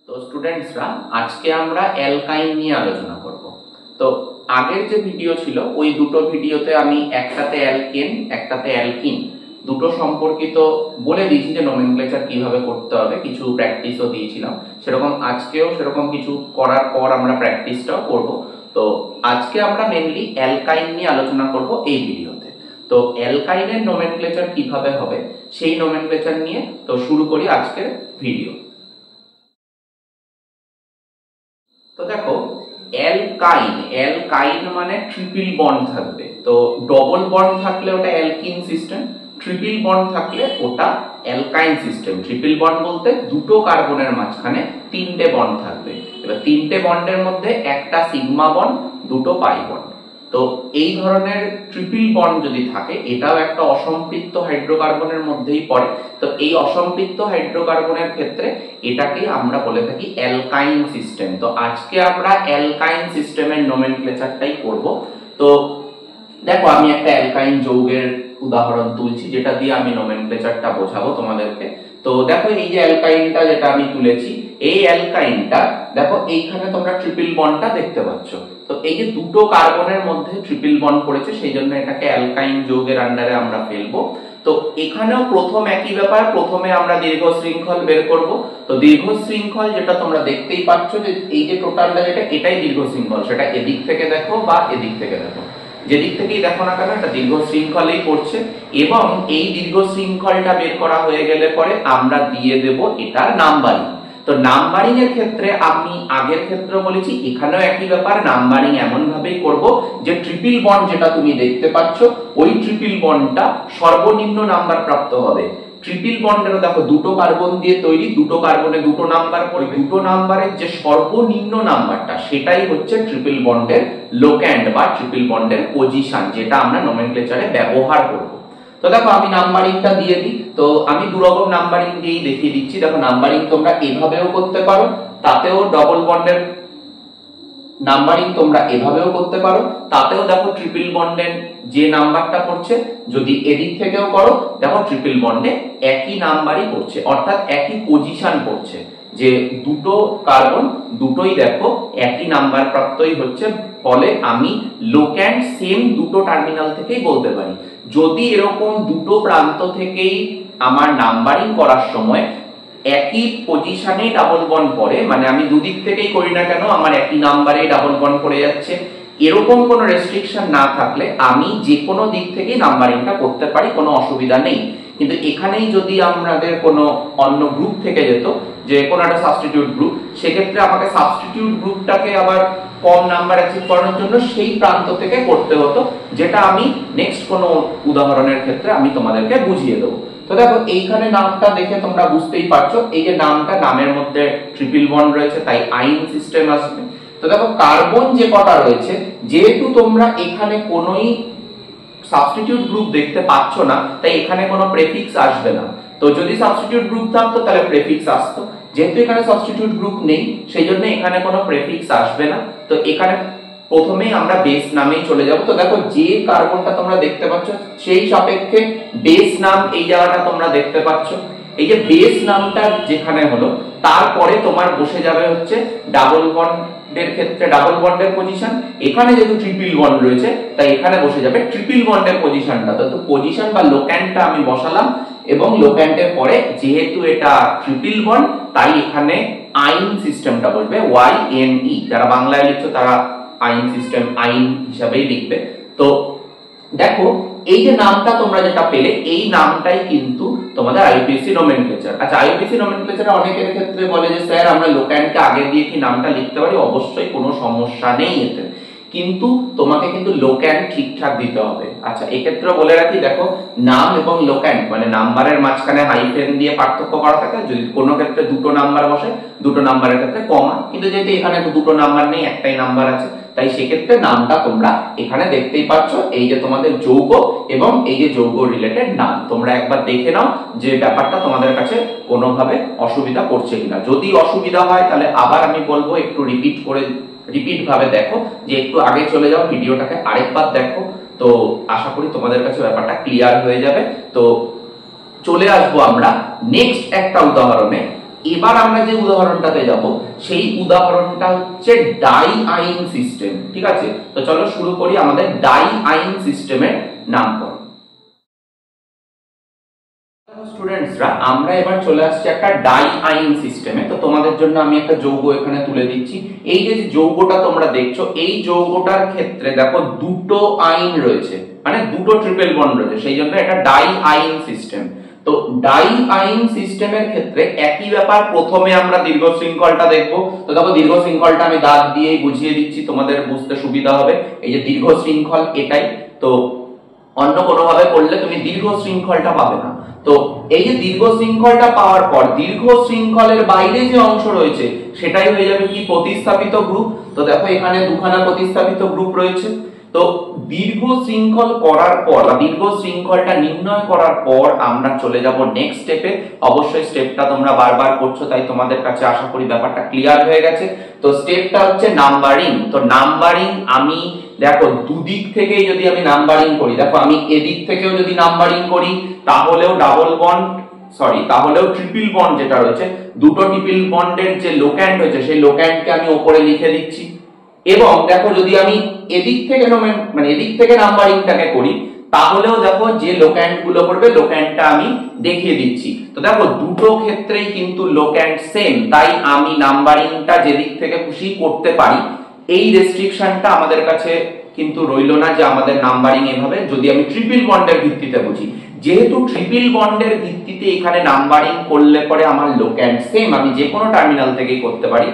তো স্টুডেন্টসরা আজকে আমরা অ্যালকাইন নিয়ে আলোচনা করব। তো আগের যে ভিডিও ছিল ওই দুটো ভিডিওতে আমি একটাতে অ্যালকেন একটাতে অ্যালকিন দুটো সম্পর্কিত বলে দিয়েছি যে নোমেনক্লেচার কিভাবে করতে হবে, কিছু প্র্যাকটিসও দিয়েছিলাম। সেরকম আজকেও সেরকম কিছু করার পর আমরা প্র্যাকটিসটাও করব। তো আজকে আমরা মেনলি অ্যালকাইন নিয়ে আলোচনা করব এই ভিডিওতে। তো অ্যালকাইনের নোমেনক্লেচার কিভাবে হবে সেই নোমেনক্লেচার নিয়ে তো শুরু করি আজকের ভিডিও। তো দেখো, অ্যালকাইন মানে ট্রিপল বন্ড থাকবে। তো ডবল বন্ড থাকলে ওটা অ্যালকিন সিস্টেম, ট্রিপল বন্ড থাকলে ওটা অ্যালকাইন সিস্টেম। ট্রিপল বন্ড বলতে দুটো কার্বনের মাঝখানে তিনটে বন্ড থাকবে। এবার তিনটে বন্ডের মধ্যে একটা সিগমা বন্ড, দুটো পাই বন্ড। তো এই ধরনের ট্রিপল বন্ড যদি থাকে, এটাও একটা অসম্পৃক্ত হাইড্রোকার্বনের মধ্যেই পড়ে। তো এই অসম্পৃক্ত হাইড্রোকার্বনের ক্ষেত্রে এটাকে আমরা বলে থাকি অ্যালকাইন সিস্টেম। তো আজকে আমরা অ্যালকাইন সিস্টেমের নোমেনক্লেচারটাই করব। তো দেখো, আমি একটা অ্যালকাইন যৌগের উদাহরণ তুলছি যেটা দিয়ে আমি নোমেনক্লেচারটা বোঝাবো তোমাদেরকে। তো দেখো, এই যে অ্যালকাইনটা যেটা আমি তুলেছি, এই অ্যালকাইনটা দেখো এইখানে তোমরা ট্রিপল বন্ডটা দেখতে পাচ্ছ। তো এই যে দুটো কার্বনের মধ্যে ট্রিপল বন্ড পড়েছে, সেই জন্য এটাকে অ্যালকাইন যৌগের আন্ডারে আমরা ফেলবো। তো এখানেও প্রথম একই ব্যাপার, প্রথমে আমরা দীর্ঘ শৃঙ্খল বের করব। তো দীর্ঘ শৃঙ্খল যেটা তোমরা দেখতেই পাচ্ছ যে এই যে টোটালটা যেটা, এটাই দীর্ঘ শৃঙ্খল। সেটা এদিক থেকে দেখো বা এদিক থেকে দেখো, যেদিক থেকেই দেখো না কেন এটা দীর্ঘ শৃঙ্খলেই পড়ছে। এবং এই দীর্ঘ শৃঙ্খলটা বের করা হয়ে গেলে পরে আমরা দিয়ে দেব এটার নাম্বারিং। তো নাম্বারিং এর ক্ষেত্রে আমি আগের ক্ষেত্রে বলেছি, এখানেও একই ব্যাপার। নাম্বারিং এমন ভাবেই করব যে ট্রিপল বন্ড যেটা তুমি দেখতে পাচ্ছ, ওই ট্রিপল বন্ডটা সর্বনিম্ন নাম্বার প্রাপ্ত হবে। ট্রিপল বন্ডেরও দেখো দুটো কার্বন দিয়ে তৈরি, দুটো কার্বনে দুটো নাম্বার পড়বে। দুটো নাম্বারের যে সর্বনিম্ন নাম্বারটা, সেটাই হচ্ছে ট্রিপল বন্ডের লোক্যান্ড বা ট্রিপল বন্ডের পজিশন, যেটা আমরা নোমেনক্লেচারে ব্যবহার করব। তো দেখো, আমি নাম্বারিংটা দিয়ে দিই। তো আমি দুরকম নাম্বারিং দিয়েই দেখিয়ে দিচ্ছি। দেখো, নাম্বারিং তোমরা এভাবেও করতে পারো, তাতেও ডবল বন্ডের নাম্বারিং তোমরা এভাবেও করতে পারো, তাতেও দেখো ট্রিপল বন্ডের যে নাম্বারটা পড়ছে। যদি এদিক থেকেও করো, দেখো ট্রিপল বন্ডে একই নাম্বারই পড়ছে, অর্থাৎ একই পজিশন পড়ছে। যে দুটো কার্বন দুটোই দেখো একই নাম্বার প্রাপ্তই হচ্ছে। ফলে আমি লোক্যান্ড সেম দুটো টার্মিনাল থেকেই বলতে পারি। যদি এরকম দুটো প্রান্ত থেকেই আমার নাম্বারিং করার সময় একই পজিশনে ডাবল বন্ড পড়ে, মানে আমি দুদিক থেকেই করি না কেন আমার একই নাম্বারে ডাবল বন্ড পড়ে যাচ্ছে, এরকম কোনো রেস্ট্রিকশন না থাকলে আমি যে কোনো দিক থেকেই নাম্বারিংটা করতে পারি, কোনো অসুবিধা নেই। কিন্তু এখানেই যদি আমাদের কোনো অন্য গ্রুপ থেকে যেত, যে কোনো একটা সাবস্টিটিউট গ্রুপ, সেক্ষেত্রে আমাকে সাবস্টিটিউট গ্রুপটাকে আবার কম নাম্বার অ্যাচিভ করার জন্য সেই প্রান্ত থেকে করতে হতো, যেটা আমি নেক্সট কোনো উদাহরণের ক্ষেত্রে আমি তোমাদেরকে বুঝিয়ে দেবো। তো দেখো, এইখানে নামটা দেখে তোমরা বুঝতেই পারছো, এই যে নামটা, নামের মধ্যে ট্রিপল বন্ড রয়েছে, তাই আইন সিস্টেম আসবে। তো দেখো, কার্বন যে কটা রয়েছে, যেহেতু তোমরা এখানে কোনোই সাবস্টিটিউট গ্রুপ দেখতে পাচ্ছ না, তাই এখানে কোনো প্রেফিক্স আসবে না। তো যদি সাবস্টিটিউট গ্রুপ থাকতো তাহলে প্রেফিক্স আসতো। যেহেতু এখানে সাবস্টিটিউট গ্রুপ নেই, সেই জন্য এখানে কোনো প্রেফিক্স আসবে না। তো এখানে প্রথমেই আমরা বেস নামেই চলে যাব। তো দেখো, যে কার্বনটা তোমরা দেখতে পাচ্ছ সেই সাপেক্ষে বেস নাম এই জায়গাটা তোমরা দেখতে পাচ্ছ। এই যে বেস নামটা যেখানে হলো, তারপরে তোমার বসে যাবে হচ্ছে ডাবল বন্ডের ক্ষেত্রে ডাবল বন্ডের পজিশন। এখানে যেহেতু ট্রিপল বন্ড রয়েছে, তাই এখানে বসে যাবে ট্রিপল বন্ডের পজিশনটা। তো পজিশন বা লোক্যান্ডটা আমি বসালাম, এবং লোক্যান্ডের পরে যেহেতু এটা ট্রিপল বন্ড, তাই এখানে আইন সিস্টেমটা বসবে, YNE। যারা বাংলায় লিখছো তারা আইন সিস্টেম আইন হিসাবেই লিখবে। তো দেখো, এই যে নামটা তোমরা যেটা পেলে, এই নামটাই কিন্তু তোমাদের আইইউপিএসসি নোমেনক্লেচার। আচ্ছা, আইইউপিএসসি নোমেনক্লেচারে অনেকের ক্ষেত্রে বলে যে স্যার আমরা লোক্যান্ডকে আগে দিয়ে কি নামটা লিখতে পারি? অবশ্যই, কোনো সমস্যা নেই এতে, কিন্তু তোমাকে কিন্তু লোক্যান্ড ঠিকঠাক দিতে হবে। আচ্ছা, এক্ষেত্রে বলে রাখি, দেখো নাম এবং লোক্যান্ড মানে নাম্বারের মাঝখানে হাইফেন দিয়ে পার্থক্য করা থাকে। যদি কোনো ক্ষেত্রে দুটো নাম্বার বসে, দুটো নাম্বারের ক্ষেত্রে কমা, কিন্তু যেহেতু এখানে দুটো নাম্বার নেই, একটাই নাম্বার আছে, তাই সেক্ষেত্রে নামটা তোমরা এখানে দেখতেই পাচ্ছ। এই যে তোমাদের যৌগ এবং এই যে যৌগ রিলেটেড নাম, তোমরা একবার দেখে নাও যে ব্যাপারটা তোমাদের কাছে কোনোভাবে অসুবিধা করছে কিনা। যদি অসুবিধা হয় তাহলে আবার আমি বলবো একটু রিপিট ভাবে দেখো, যে একটু আগে চলে যাও, ভিডিওটাকে আরেকবার দেখো। তো আশা করি তোমাদের কাছে ব্যাপারটা ক্লিয়ার হয়ে যাবে। তো চলে আসবো আমরা নেক্সট একটা উদাহরণে। এবার আমরা যে উদাহরণটাতে যাব সেই উদাহরণটা হচ্ছে ডাই আইন সিস্টেম। ঠিক আছে, তো চলো শুরু করি আমাদের ডাই আইন সিস্টেমের নামকরণ। স্টুডেন্টসরা, আমরা এবার চলে আসছি একটা ডাই আইন সিস্টেমে। তো তোমাদের জন্য আমি একটা যৌগ এখানে তুলে দিচ্ছি। এই যে যৌগটা তোমরা দেখছো, এই যৌগটার ক্ষেত্রে দেখো দুটো আইন রয়েছে, মানে দুটো ট্রিপল বন্ড রয়েছে, সেই জন্য এটা ডাই আইন সিস্টেম। তো ডাই আইন সিস্টেমের ক্ষেত্রে একই ব্যাপার, প্রথমে আমরা দীর্ঘ শৃঙ্খলটা দেখবো। তো দেখো দীর্ঘ শৃঙ্খলটা আমি দাগ দিয়েই বুঝিয়ে দিচ্ছি, তোমাদের বুঝতে সুবিধা হবে। এই যে দীর্ঘ শৃঙ্খল এটাই, তো অন্য কোনো ভাবে করলে তুমি দীর্ঘ শৃঙ্খলটা পাবে না। তো এই যে দীর্ঘ শৃঙ্খলটা পাওয়ার পর দীর্ঘ শৃঙ্খলের বাইরে যে অংশ রয়েছে সেটাই হয়ে যাবে কি প্রতিস্থাপিত গ্রুপ। তো দেখো এখানে দুখানা প্রতিস্থাপিত গ্রুপ রয়েছে। তো দীর্ঘ শৃঙ্খল করার পর বা দীর্ঘ শৃঙ্খলটা নির্ণয় করার পর আমরা চলে যাব নেক্সট স্টেপে। অবশ্যই স্টেপটা তোমরা বারবার করছো, তাই তোমাদের কাছে আশা করি ব্যাপারটা ক্লিয়ার হয়ে গেছে। তো স্টেপটা হচ্ছে নাম্বারিং। তো নাম্বারিং আমি দেখো দুদিক থেকেই যদি আমি নাম্বারিং করি, দেখো আমি এদিক থেকেও যদি নাম্বারিং করি তাহলেও ডাবল বন্ড তাহলেও ট্রিপল বন্ড যেটা রয়েছে, দুটো ট্রিপল বন্ডের যে লোক্যান্ড রয়েছে সেই লোক্যান্ডকে আমি উপরে লিখে দিচ্ছি। এবং দেখো যদি আমি এদিক থেকে মানে এদিক থেকে নাম্বারিংটাকে করি তাহলেও দেখো যে লোক্যান্ড গুলো পড়বে লোক্যান্ডটা আমি দেখিয়ে দিচ্ছি। তো দেখো দুটো ক্ষেত্রেই কিন্তু লোক্যান্ড সেম, তাই আমি নাম্বারিংটা যেদিক থেকে খুশি করতে পারি। এই রেস্ট্রিকশনটা আমাদের কাছে কিন্তু রইলো না যে আমাদের নাম্বারিং এভাবে, যদি আমি ট্রিপল বন্ডের ভিত্তিতে বুঝি। যেহেতু ট্রিপল বন্ডের ভিত্তিতে এখানে নাম্বারিং করলে পরে আমার লোক্যান্ড সেম, আমি যে কোনো টার্মিনাল থেকেই করতে পারি।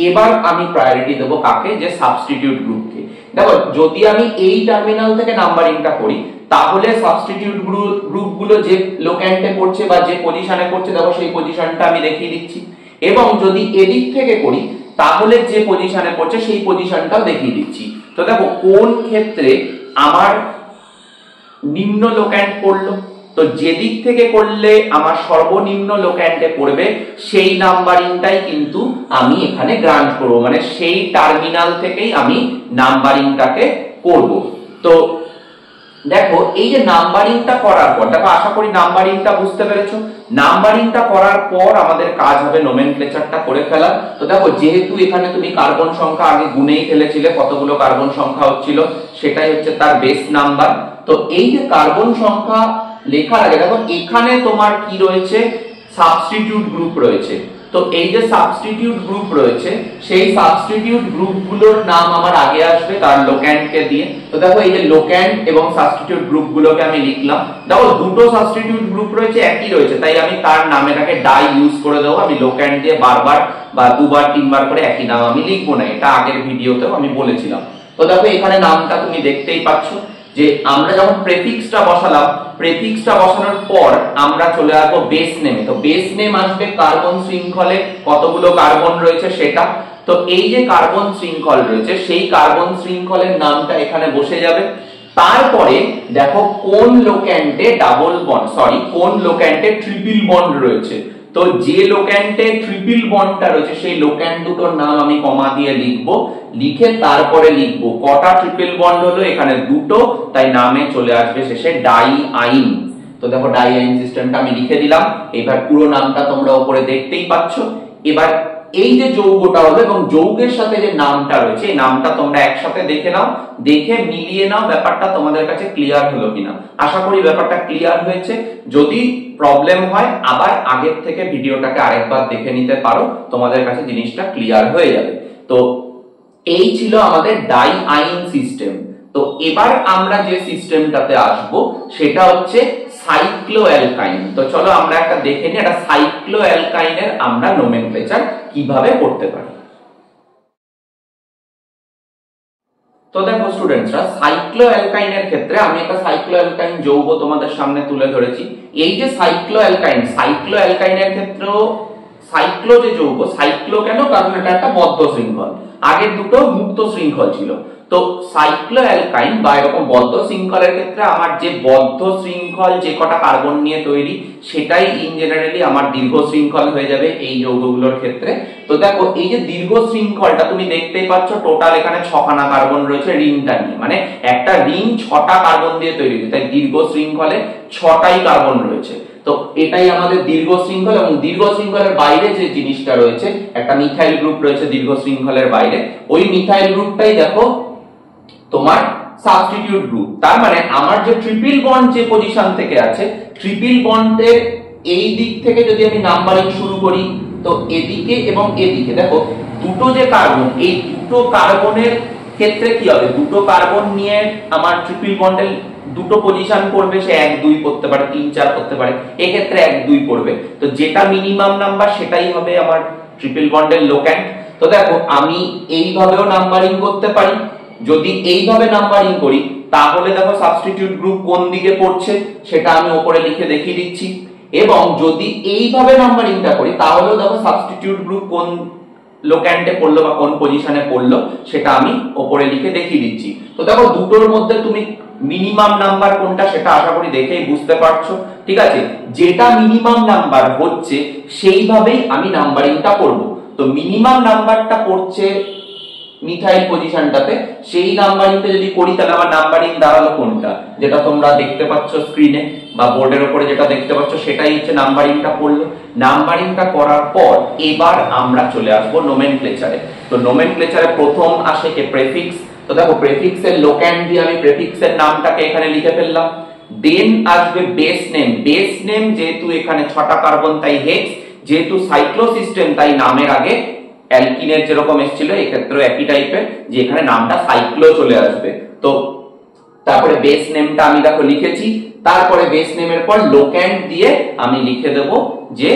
এবার আমি প্রায়োরিটি দেব কাকে, যে সাবস্টিটিউট গ্রুপকে। দেখো যদি আমি এই টার্মিনাল থেকে নাম্বারিংটা করি তাহলে সাবস্টিটিউট গ্রুপগুলো যে লোক্যান্ডে পড়ছে বা যে পজিশনে পড়ছে দেখো সেই পজিশনটা আমি দেখিয়ে দিচ্ছি। এবং যদি এদিক থেকে করি তাহলে যে পজিশনে পড়ছে সেই পজিশনটাও দেখিয়ে দিচ্ছি। তো দেখো কোন ক্ষেত্রে আমার নিম্ন লোক্যান্ড পড়লো, তো যেদিক থেকে করলে আমার সর্বনিম্ন লোক্যান্ডে পড়বে সেই নাম্বারিংটাই কিন্তু আমি এখানে গ্রান্ট করব, মানে সেই টার্মিনাল থেকেই আমি নাম্বারিংটাকে করব। তো দেখো এই যে নাম্বারিংটা করার পর, দেখো আশা করি নাম্বারিংটা বুঝতে পেরেছো। নাম্বারিংটা করার পর আমাদের কাজ হবে নোমেনক্লেচারটা করে ফেলা। তো দেখো যেহেতু এখানে তুমি কার্বন সংখ্যা আগে গুনেই ফেলেছিলে, কতগুলো কার্বন সংখ্যা হচ্ছিল সেটাই হচ্ছে তার বেস নাম্বার। তো এই যে কার্বন সংখ্যা লেখার আগে দেখো এখানে তোমার কি রয়েছে, সাবস্টিটিউট গ্রুপ রয়েছে। তো এই যে সাবস্টিটিউট গ্রুপ রয়েছে সেই সাবস্টিটিউট গ্রুপগুলোর নাম আমার আগে আসবে তার লোক্যান্ডকে দিয়ে। তো দেখো এই যে লোক্যান্ড এবং সাবস্টিটিউট গ্রুপগুলোকে আমি লিখলাম। দেখো দুটো সাবস্টিটিউট গ্রুপ রয়েছে, একই রয়েছে, তাই আমি তার নামের আগে ডাই ইউজ করে দেবো। আমি লোক্যান্ড দিয়ে বারবার বা দুবার তিনবার করে একই নাম আমি লিখবো না, এটা আগের ভিডিওতেও আমি বলেছিলাম। তো দেখো এখানে নামটা তুমি দেখতেই পাচ্ছ যে আমরা যখন প্রেফিক্সটা বসালাম, প্রেফিক্সটা বসানোর পর আমরা চলে আসবো বেস নেমে। তো বেস নেম আসবে কার্বন শৃঙ্খলে কতগুলো কার্বন রয়েছে সেটা। তো এই যে কার্বন শৃঙ্খল রয়েছে সেই কার্বন শৃঙ্খলের নামটা এখানে বসে যাবে। তারপরে দেখো কোন লোক্যান্ডে কোন লোক্যান্ডে ট্রিপল বন্ড রয়েছে। তো যে লোক্যান্ডে ট্রিপল বন্ডটা রয়েছে সেই লোক্যান্ড দুটোর নাম আমি কমা দিয়ে লিখবো, লিখে তারপরে লিখবো কটা ট্রিপল বন্ড হলো, এখানে দুটো, তাই নামে চলে আসবে শেষে ডাই আইন। তো দেখো ডাই আইন সিস্টেমটা আমি লিখে দিলাম। এবার পুরো নামটা তোমরা উপরে দেখতেই পাচ্ছ। এবার এই যে যৌগটা হলো এবং যৌগের সাথে যে নামটা রয়েছে এই নামটা তোমরা একসাথে দেখে নাও, দেখে মিলিয়ে নাও ব্যাপারটা তোমাদের কাছে ক্লিয়ার হলো কিনা। আশা করি ব্যাপারটা ক্লিয়ার হয়েছে। যদি প্রবলেম হয় আবার আগের থেকে ভিডিওটাকে আরেকবার দেখে নিতে পারো, তোমাদের কাছে জিনিসটা ক্লিয়ার হয়ে যাবে। তো এই ছিল আমাদের ডাই আইন সিস্টেম। তো এবার আমরা যে সিস্টেমটাতে আসব সেটা হচ্ছে সাইক্লোঅ্যালকাইন। তো চলো আমরা একটা দেখে নিই একটা সাইক্লোঅ্যালকাইনের আমরা নোমেনক্লেচার কিভাবে করতে পারি। তো দেখো স্টুডেন্টসরা, সাইক্লোঅ্যালকাইনের ক্ষেত্রে আমি একটা সাইক্লোঅ্যালকাইন যৌগ তোমাদের সামনে তুলে ধরেছি। এই যে সাইক্লোঅ্যালকাইনের ক্ষেত্রেও সাইক্লো যে যৌগ, সাইক্লো কেন, কারণ এটা একটা বদ্ধ শৃঙ্খল, আগের দুটো মুক্ত শৃঙ্খল ছিল। তো সাইক্লোঅ্যালকাইন বা এরকম বদ্ধ শৃঙ্খলের ক্ষেত্রে আমার যে বদ্ধ শৃঙ্খল যে কটা কার্বন নিয়ে তৈরি সেটাই ইন জেনারেলি আমার দীর্ঘ শৃঙ্খল হয়ে যাবে এই যৌগগুলোর ক্ষেত্রে। তো দেখো এই যে দীর্ঘ শৃঙ্খলটা তুমি দেখতেই পাচ্ছ, টোটাল এখানে 6খানা কার্বন রয়েছে রিংটা নিয়ে, মানে একটা রিং 6টা কার্বন দিয়ে তৈরি, তাই দীর্ঘ শৃঙ্খলে 6টাই কার্বন রয়েছে। তো এটাই আমাদের দীর্ঘ শৃঙ্খল, এবং দীর্ঘ শৃঙ্খলের বাইরে যে জিনিসটা রয়েছে, একটা মিথাইল গ্রুপ রয়েছে দীর্ঘ শৃঙ্খলের বাইরে, ওই মিথাইল গ্রুপটাই দেখো তোমার সাবস্টিটিউট গ্রুপ। তার মানে আমার যে ট্রিপল বন্ড যে পজিশন থেকে আছে, ট্রিপল বন্ডের এই দিক থেকে যদি আমি নাম্বারিং শুরু করি, তো এদিকে এবং এদিকে দেখো দুটো যে কার্বন, এই দুটো কার্বনের ক্ষেত্রে কি হবে, দুটো কার্বন নিয়ে আমার ট্রিপল বন্ডের দুটো পজিশন করবে, সে 1 2 করতে পারে, 3 4 করতে পারে, এই ক্ষেত্রে 1 2 করবে। তো যেটা মিনিমাম নাম্বার সেটাই হবে আমার ট্রিপল বন্ডের লোক্যান্ট। তো দেখো আমি এইভাবেও নাম্বারিং করতে পারি। যদি এইভাবে নাম্বারিং করি তাহলে দেখো সাবস্টিটিউট গ্রুপ কোন দিকে পড়ছে সেটা আমি উপরে লিখে দেখিয়ে দিচ্ছি, এবং যদি এইভাবে নাম্বারিংটা করি তাহলেও দেখো সাবস্টিটিউট গ্রুপ কোন লোক্যান্টে পড়লো বা কোন পজিশনে পড়লো সেটা আমি উপরে লিখে দেখিয়ে দিচ্ছি। তো দেখো দুটোর মধ্যে তুমি মিনিমাম নাম্বার কোনটা সেটা আশা করি দেখেই বুঝতে পারছো, ঠিক আছে। যেটা মিনিমাম নাম্বার হচ্ছে সেইভাবেই আমি নাম্বারিংটা করব। তো মিনিমাম নাম্বারটা পড়ছে মিথাইল পজিশনটাতে, সেই নাম্বারিংটা যদি করি তাহলে আমার নাম্বারিং দাঁড়ালো কোনটা, যেটা তোমরা দেখতে পাচ্ছ স্ক্রিনে বা বোর্ডের উপরে যেটা দেখতে পাচ্ছ সেটাই হচ্ছে নাম্বারিংটা পড়লো। নাম্বারিংটা করার পর এবার আমরা চলে আসবো নোমেনক্লেচারে। তো নোমেনক্লেচারে প্রথম আসে কে প্রেফিক্স। তো দেখো প্রেফিক্সের লোক্যান্ট দিয়ে আমি প্রেফিক্সের নামটাকে এখানে লিখে ফেললাম। দেন আসবে বেস নেম। বেস নেম যেহেতু এখানে 6টা কার্বন তাই হেক্স, যেহেতু সাইক্লোসিস্টেম তাই নামের আগে অ্যালকিনের যেরকম এসেছিল এক্ষেত্রেও একই টাইপের, যে এখানে নামটা সাইক্লো চলে আসবে। তো তারপরে বেস নেমটা আমি দেখো লিখেছি, তারপরে বেস নেমের পর লোক্যান্ট দিয়ে আমি লিখে দেব যে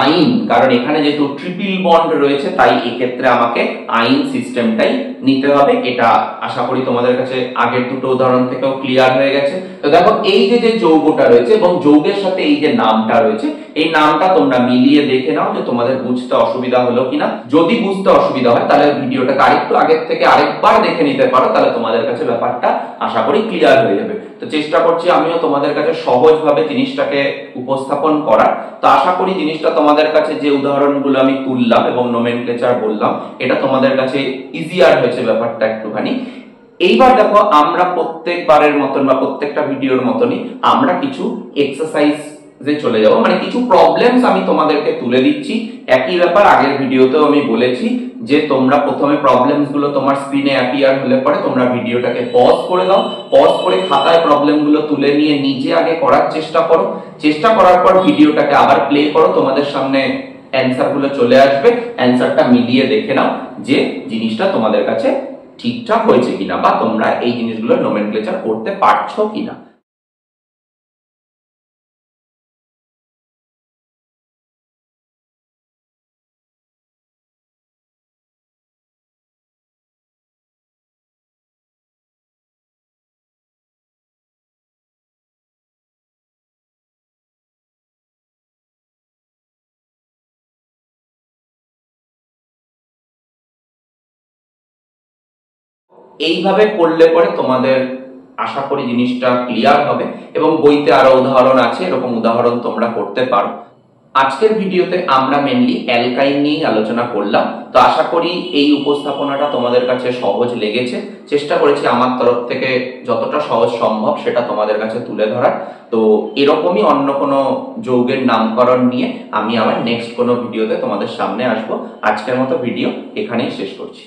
আইন, কারণ এখানে যেহেতু ট্রিপল বন্ড রয়েছে তাই এক্ষেত্রে আমাকে আইন সিস্টেমটাই নিতে হবে। এটা আশা করি তোমাদের কাছে আগের দুটো উদাহরণ থেকেও ক্লিয়ার হয়ে গেছে। তো দেখো এই যে যৌগটা রয়েছে এবং যৌগের সাথে এই যে নামটা রয়েছে, এই নামটা তোমরা মিলিয়ে দেখে নাও যে তোমাদের বুঝতে অসুবিধা হলো কিনা। যদি বুঝতে অসুবিধা হয় তাহলে ভিডিওটাকে আরেকটু আগের থেকে আরেকবার দেখে নিতে পারো, তাহলে তোমাদের কাছে ব্যাপারটা আশা করি ক্লিয়ার হয়ে যাবে। তো চেষ্টা করছি আমিও তোমাদের কাছে সহজভাবে জিনিসটাকে উপস্থাপন করার। তো আশা করি জিনিসটা তোমাদের কাছে যে উদাহরণগুলো আমি তুললাম এবং নোমেনক্লেচার বললাম, এটা তোমাদের কাছে ইজিয়ার হয়েছে ব্যাপারটা একটুখানি। এইবার দেখো আমরা প্রত্যেকবারের মতন বা প্রত্যেকটা ভিডিওর মতনই আমরা কিছু এক্সারসাইজ যে চলে যাব, মানে কিছু প্রবলেমস আমি তোমাদেরকে তুলে দিচ্ছি। একই ব্যাপার আগের ভিডিওতেও আমি বলেছি যে তোমরা প্রথমে প্রবলেমস গুলো তোমার স্ক্রিনে অ্যাপিয়ার হলে পরে তোমরা ভিডিওটাকে পজ করে দাও, পজ করে খাতায় প্রবলেম গুলো তুলে নিয়ে নিজে আগে করার চেষ্টা করো। চেষ্টা করার পর ভিডিওটাকে আবার প্লে করো, তোমাদের সামনে অ্যান্সার গুলো চলে আসবে। অ্যান্সারটা মিলিয়ে দেখে নাও যে জিনিসটা তোমাদের কাছে ঠিকঠাক হয়েছে কিনা, বা তোমরা এই জিনিসগুলো নোমেনক্লেচার করতে পারছো কিনা। এইভাবে করলে পরে তোমাদের আশা করি জিনিসটা ক্লিয়ার হবে, এবং বইতে আরো উদাহরণ আছে, এরকম উদাহরণ তোমরা করতে পারো। আজকের ভিডিওতে আমরা মেনলি অ্যালকাইন নিয়ে আলোচনা করলাম। তো আশা করি এই উপস্থাপনাটা তোমাদের কাছে সহজ লেগেছে। চেষ্টা করেছি আমার তরফ থেকে যতটা সহজ সম্ভব সেটা তোমাদের কাছে তুলে ধরার। তো এরকমই অন্য কোনো যৌগের নামকরণ নিয়ে আমি আবার নেক্সট কোনো ভিডিওতে তোমাদের সামনে আসবো। আজকের মতো ভিডিও এখানেই শেষ করছি।